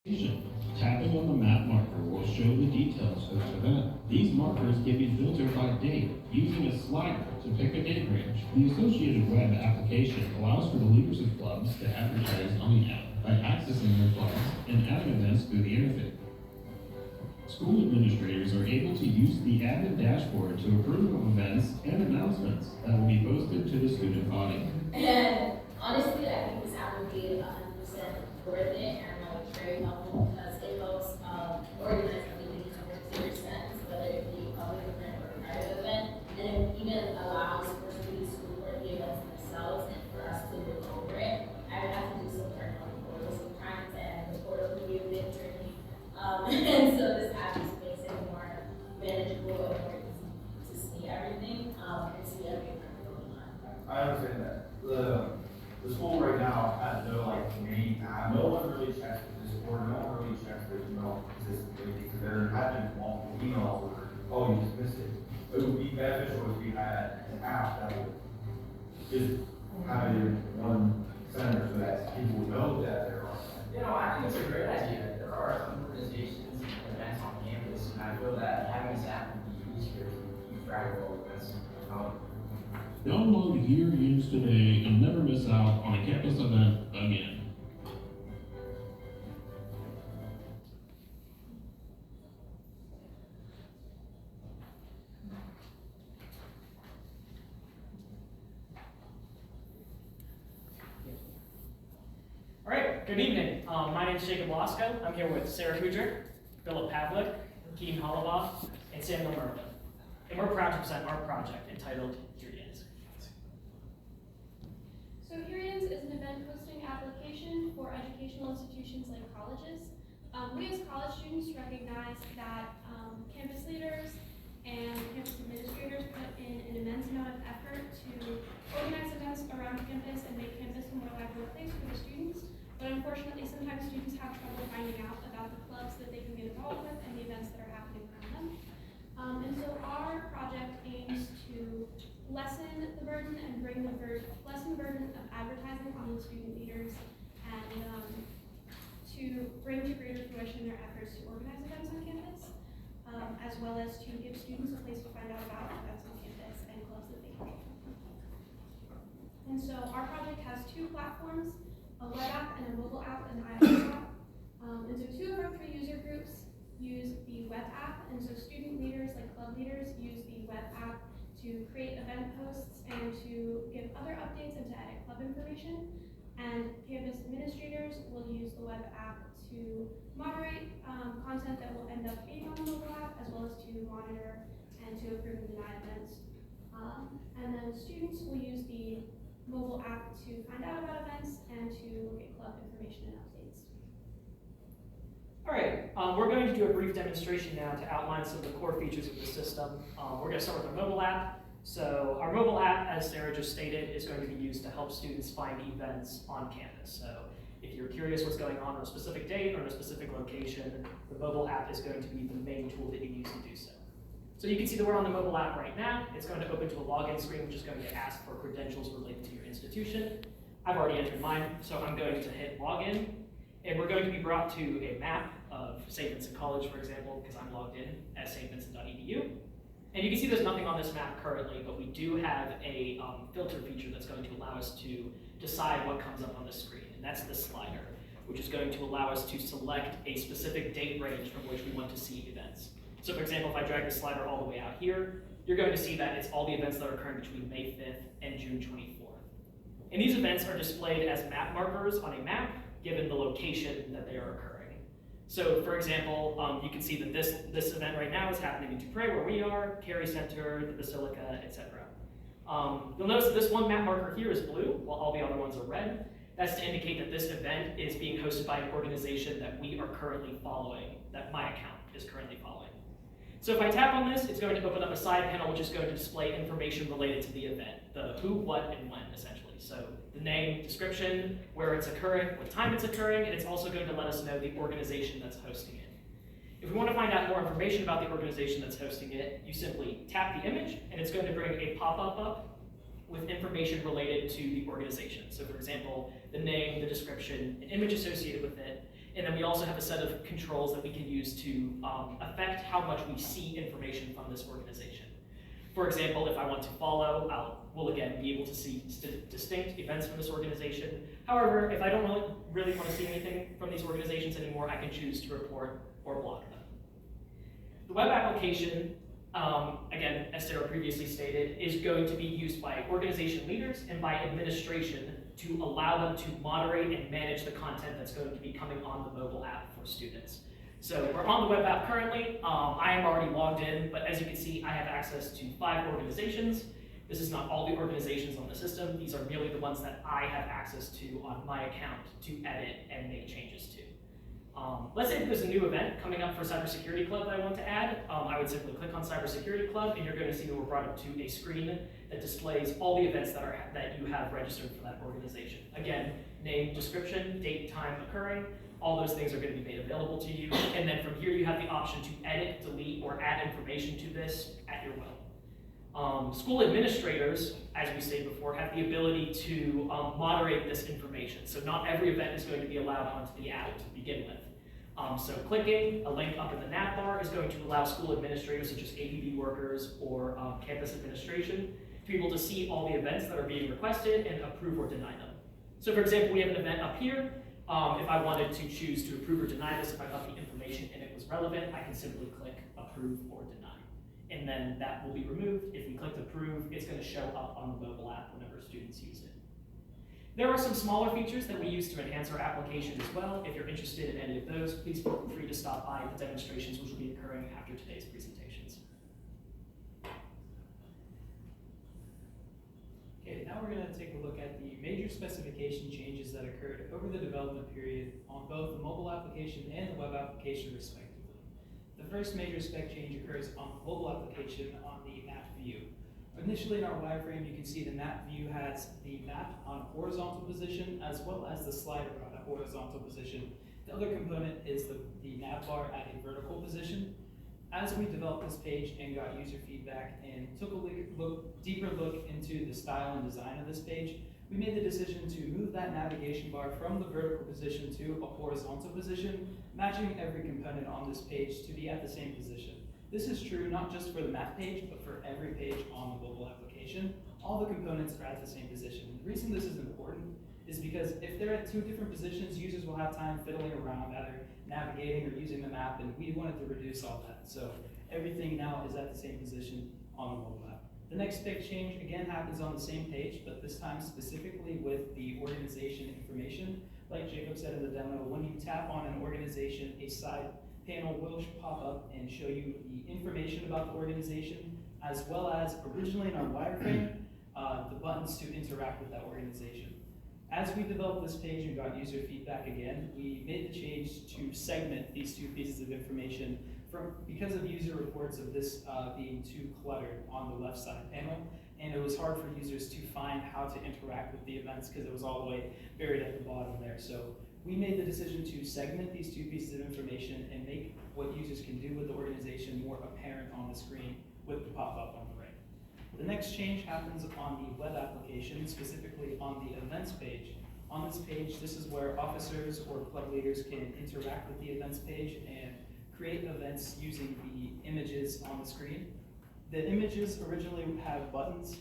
Tapping on the map marker will show the details of the event. These markers can be filtered by date using a slider to pick a date range. The associated web application allows for the leaders of clubs to advertise on the app by accessing their clubs and adding events through the interface. School administrators are able to use the admin dashboard to approve of events and announcements that will be posted to the student body. And honestly, I think this app would be 100% worth it and like very helpful because it helps organize everything in a clear sense, whether it be a public event or a private event, and it even allows for students to report the events themselves and for us to look over it. I would have to do some work on the portal sometimes, and the portal can be a bit tricky. And so this app just makes it more manageable and more easy to see everything and see everything going on. I understand that. The school right now has no like main app. No one really checks the Discord. No one really checks their email consistently because there have been multiple emails where, oh, you just missed it. It would be beneficial if we had an app that would just have it in one center so that people would know that there are. I think it's a great idea. There are some organizations and events on campus, and I feel that having this app would be easier to keep track of all of this. Download Here Use today and never miss out on a campus event again. All right, good evening. My name is Jacob Lasco. I'm here with Sarah Hoodrick, Philip Pavlik, Keaton Holoboff, and Samuel Merlin. And we're proud to present our project entitled Hereans. So Hereans is an event hosting application for educational institutions like colleges. We as college students recognize that campus leaders and campus administrators put in an immense amount of effort to organize events around campus and make campus a more lively place for the students. But unfortunately, sometimes students have trouble finding out about the clubs that they can get involved with and the events that are happening around them. And so our project aims to lessen the burden and lessen the burden of advertising on the student leaders and to bring to greater fruition their efforts to organize events on campus, as well as to give students a place to find out about events on campus and clubs that they can join. And so our project has two platforms, a web app and a mobile app and iOS app. And so two of our three user groups use the web app, and so student leaders, like club leaders, use the web app to create event posts and to give other updates and to edit club information. And campus administrators will use the web app to moderate content that will end up being on the mobile app, as well as to monitor and to approve and deny events. And then students will use the mobile app to find out about events and to look at club information and updates. All right, we're going to do a brief demonstration now to outline some of the core features of the system. We're going to start with our mobile app. So our mobile app, as Sarah just stated, is going to be used to help students find events on campus. So if you're curious what's going on a specific date or in a specific location, the mobile app is going to be the main tool that you use to do so. So you can see that we're on the mobile app right now. It's going to open to a login screen, which is going to ask for credentials related to your institution. I've already entered mine, so I'm going to hit login. And we're going to be brought to a map of St. Vincent College, for example, because I'm logged in at stvincent.edu. And you can see there's nothing on this map currently, but we do have a filter feature that's going to allow us to decide what comes up on the screen. And that's the slider, which is going to allow us to select a specific date range from which we want to see events. So for example, if I drag the slider all the way out here, you're going to see that it's all the events that are occurring between May 5th and June 24th. And these events are displayed as map markers on a map, given the location that they are occurring. So for example, you can see that this event right now is happening in Dupre, where we are, Carey Center, the Basilica, etc. You'll notice that this one map marker here is blue, while all the other ones are red. That's to indicate that this event is being hosted by an organization that we are currently following, that my account is currently following. So if I tap on this, it's going to open up a side panel which is going to display information related to the event, the who, what, and when, essentially. So the name, description, where it's occurring, what time it's occurring, and it's also going to let us know the organization that's hosting it. If we want to find out more information about the organization that's hosting it, you simply tap the image, and it's going to bring a pop-up up with information related to the organization. So for example, the name, the description, an image associated with it, And then we also have a set of controls that we can use to affect how much we see information from this organization. For example, if I want to follow, we'll again be able to see distinct events from this organization. However, if I don't really want to see anything from these organizations anymore, I can choose to report or block them. The web application, again, as Sarah previously stated, is going to be used by organization leaders and by administration to allow them to moderate and manage the content that's going to be coming on the mobile app for students. So we're on the web app currently. I am already logged in, but as you can see, I have access to 5 organizations. This is not all the organizations on the system. These are merely the ones that I have access to on my account to edit and make changes to. Let's say there's a new event coming up for Cybersecurity Club that I want to add. I would simply click on Cybersecurity Club, and you're going to see that we're brought up to a screen that displays all the events that you have registered for that organization. Again, name, description, date, time occurring. All those things are going to be made available to you. And then from here, you have the option to edit, delete, or add information to this at your will. School administrators, as we stated before, have the ability to moderate this information. So not every event is going to be allowed onto the app to begin with. So clicking a link up in the nav bar is going to allow school administrators, such as APB workers or campus administration, to be able to see all the events that are being requested and approve or deny them. So for example, we have an event up here. If I wanted to choose to approve or deny this, if I thought the information in it was relevant, I can simply click approve or deny. And then that will be removed. If we click approve, it's going to show up on the mobile app whenever students use it. There are some smaller features that we use to enhance our application as well. If you're interested in any of those, please feel free to stop by the demonstrations, which will be occurring after today's presentations. Okay, now we're going to take a look at the major specification changes that occurred over the development period on both the mobile application and the web application respectively. The first major spec change occurs on the mobile application on the map view. Initially in our wireframe, you can see the map view has the map on a horizontal position as well as the slider on a horizontal position. The other component is the nav bar at a vertical position. As we developed this page and got user feedback and took a deeper look into the style and design of this page, we made the decision to move that navigation bar from the vertical position to a horizontal position, matching every component on this page to be at the same position. This is true not just for the map page, but for every page on the mobile application. All the components are at the same position. The reason this is important is because if they're at 2 different positions, users will have time fiddling around, either navigating or using the map, and we wanted to reduce all that. So everything now is at the same position on the mobile app. The next big change again happens on the same page, but this time specifically with the organization information. Like Jacob said in the demo, when you tap on an organization, a side panel will pop up and show you the information about the organization, as well as originally in our wireframe, the buttons to interact with that organization. As we developed this page and got user feedback again, we made the change to segment these 2 pieces of information because of user reports of this being too cluttered on the left side panel, and it was hard for users to find how to interact with the events because it was all the way buried at the bottom there. So we made the decision to segment these 2 pieces of information and make what users can do with the organization more apparent on the screen with the pop-up on the right. The next change happens on the web application, specifically on the events page. On this page, this is where officers or club leaders can interact with the events page and create events using the images on the screen. The images originally have buttons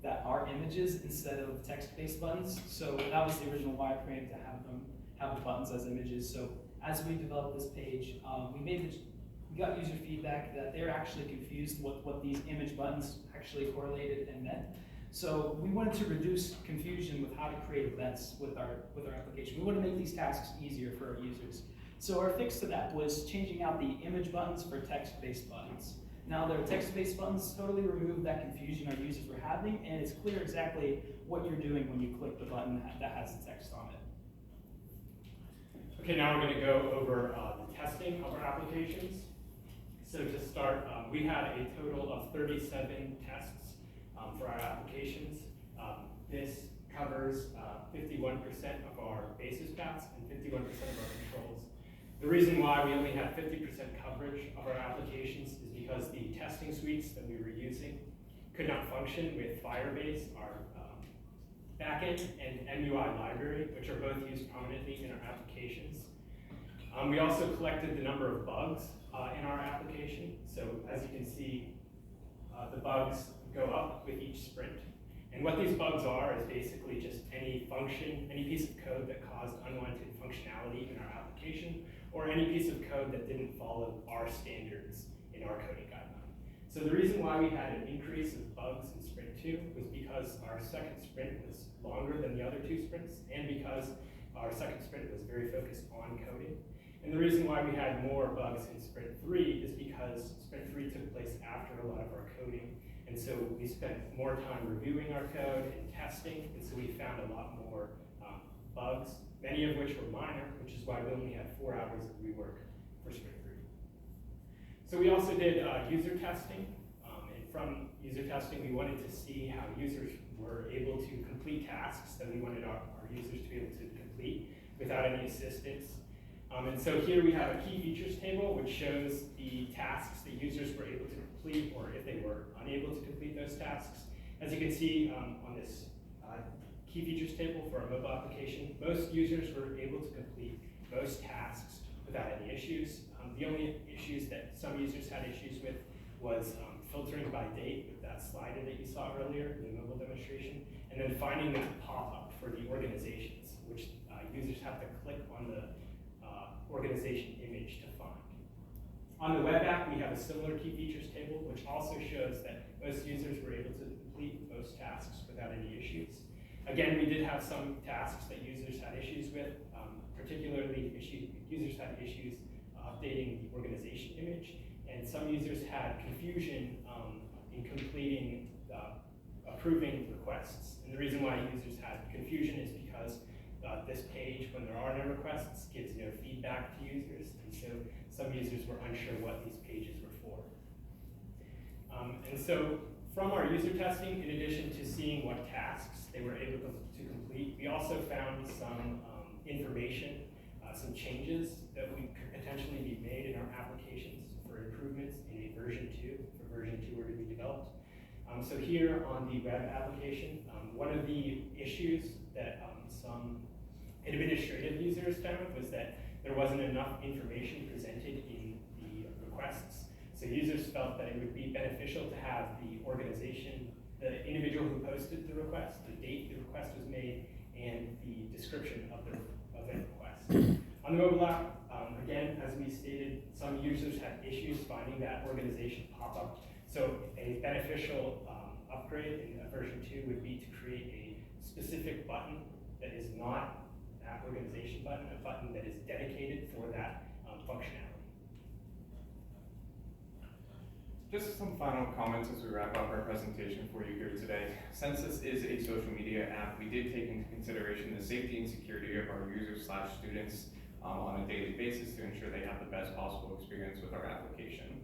that are images instead of text-based buttons, so that was the original wireframe to have them have the buttons as images. So as we developed this page, we got user feedback that they're actually confused what these image buttons actually correlated and meant. So we wanted to reduce confusion with how to create events with our application. We want to make these tasks easier for our users. So our fix to that was changing out the image buttons for text-based buttons. Now their text-based buttons totally remove that confusion our users were having, and it's clear exactly what you're doing when you click the button that has the text on it. Okay, now we're going to go over the testing of our applications. So to start, we had a total of 37 tests for our applications. This covers 51% of our basis paths and 51% of our controls. The reason why we only had 50% coverage of our applications is because the testing suites that we were using could not function with Firebase, our backend, and MUI library, which are both used prominently in our applications. We also collected the number of bugs in our application. So as you can see, the bugs go up with each sprint. And what these bugs are is basically just any function, any piece of code that caused unwanted functionality in our application, or any piece of code that didn't follow our standards in our coding guideline. So the reason why we had an increase of bugs in sprint 2 was because our second sprint was longer than the other 2 sprints, and because our second sprint was very focused on coding. And the reason why we had more bugs in sprint 3 is because sprint 3 took place after a lot of our coding. And so we spent more time reviewing our code and testing, and so we found a lot more bugs, many of which were minor, which is why we only had 4 hours of rework for sprint 3. So we also did user testing, and from user testing we wanted to see how users were able to complete tasks that we wanted our users to be able to complete without any assistance. And so here we have a key features table which shows the tasks that users were able to complete, or if they were unable to complete those tasks. As you can see on this key features table for a mobile application, most users were able to complete most tasks without any issues. The only issues that some users had issues with was filtering by date with that slider that you saw earlier in the mobile demonstration, and then finding that pop-up for the organizations, which users have to click on the organization image to find. On the web app, we have a similar key features table, which also shows that most users were able to complete most tasks without any issues. Again, we did have some tasks that users had issues with, particularly users had issues updating the organization image, and some users had confusion in completing approving requests. And the reason why users had confusion is because this page, when there are no requests, gives no feedback to users, and so some users were unsure what these pages were for. And so from our user testing, in addition to seeing what tasks they were able to complete, we also found some information, some changes that could potentially be made in our applications for improvements in a version 2, if a version 2 were to be developed. So here on the web application, one of the issues that some administrative users found was that there wasn't enough information presented in the requests. So users felt that it would be beneficial to have the organization, the individual who posted the request, the date the request was made, and the description of the request. On the mobile app, again, as we stated, some users had issues finding that organization pop-up. So a beneficial upgrade in version 2 would be to create a specific button that is not that organization button, a button that is dedicated for that functionality. Just some final comments as we wrap up our presentation for you here today. Since this is a social media app, we did take into consideration the safety and security of our users/students on a daily basis to ensure they have the best possible experience with our application.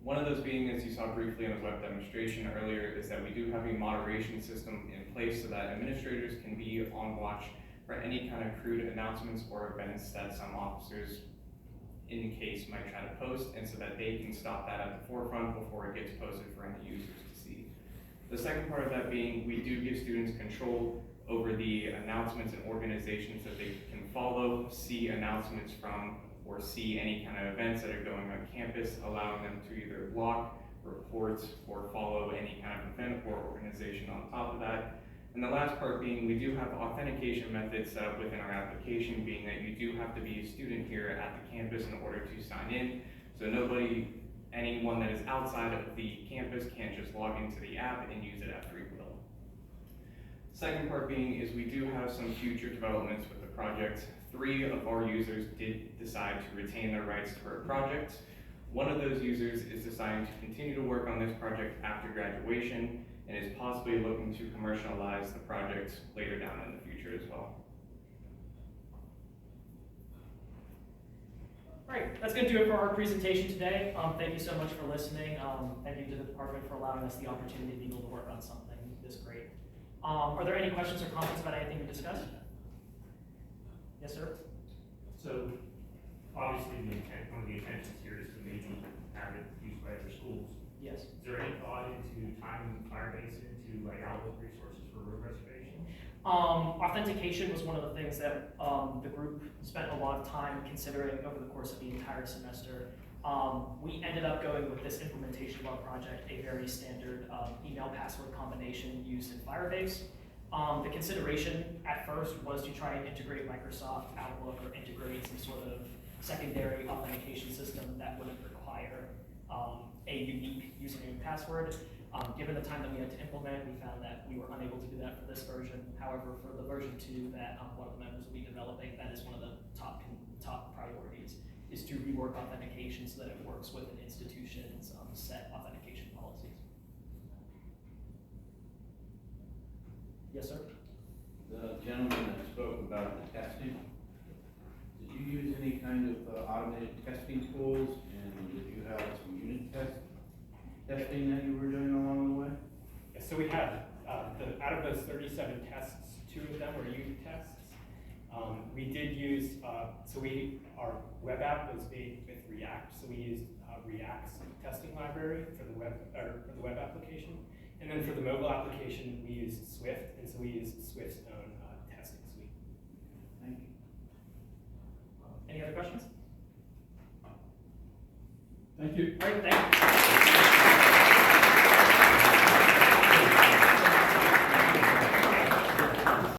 One of those being, as you saw briefly in the web demonstration earlier, is that we do have a moderation system in place so that administrators can be on watch for any kind of crude announcements or events that some officers in the case might try to post, and so that they can stop that at the forefront before it gets posted for any users to see. The second part of that being, we do give students control over the announcements and organizations that they can follow, see announcements from, or see any kind of events that are going on campus, allowing them to either block, report, or follow any kind of event or organization on top of that. And the last part being, we do have authentication methods set up within our application, being that you do have to be a student here at the campus in order to sign in. So anyone that is outside of the campus can't just log into the app and use it at free will. Second part being is we do have some future developments with the project. 3 of our users did decide to retain their rights to our project. One of those users is deciding to continue to work on this project after graduation, and is possibly looking to commercialize the project later down in the future as well. All right, that's going to do it for our presentation today. Thank you so much for listening. Thank you to the department for allowing us the opportunity to be able to work on something this great. Are there any questions or comments about anything we discussed? Yes, sir? So, obviously, one of the intentions here is to maybe have it used by other schools. Yes. Is there any thought into tying Firebase into like Outlook resources for room reservation? Authentication was one of the things that the group spent a lot of time considering over the course of the entire semester. We ended up going with this implementation of our project, a very standard email password combination used in Firebase. The consideration at first was to try and integrate Microsoft Outlook or integrate some sort of secondary authentication system that wouldn't require a unique username and password. Given the time that we had to implement, we found that we were unable to do that for this version. However, for the version 2 that one of the members will be developing, that is one of the top priorities, is to rework authentication so that it works with an institution's set authentication policies. Yes, sir? The gentleman that spoke about the testing, did you use any kind of automated testing tools, and did you have some unit testing that you were doing along the way? So we had, out of those 37 tests, 2 of them were unit tests. We did use, our web app was made with React, so we used React's testing library for the web application. And then for the mobile application, we used Swift, and so we used Swift's own testing suite. Thank you. Any other questions? Thank you. All right, thank you.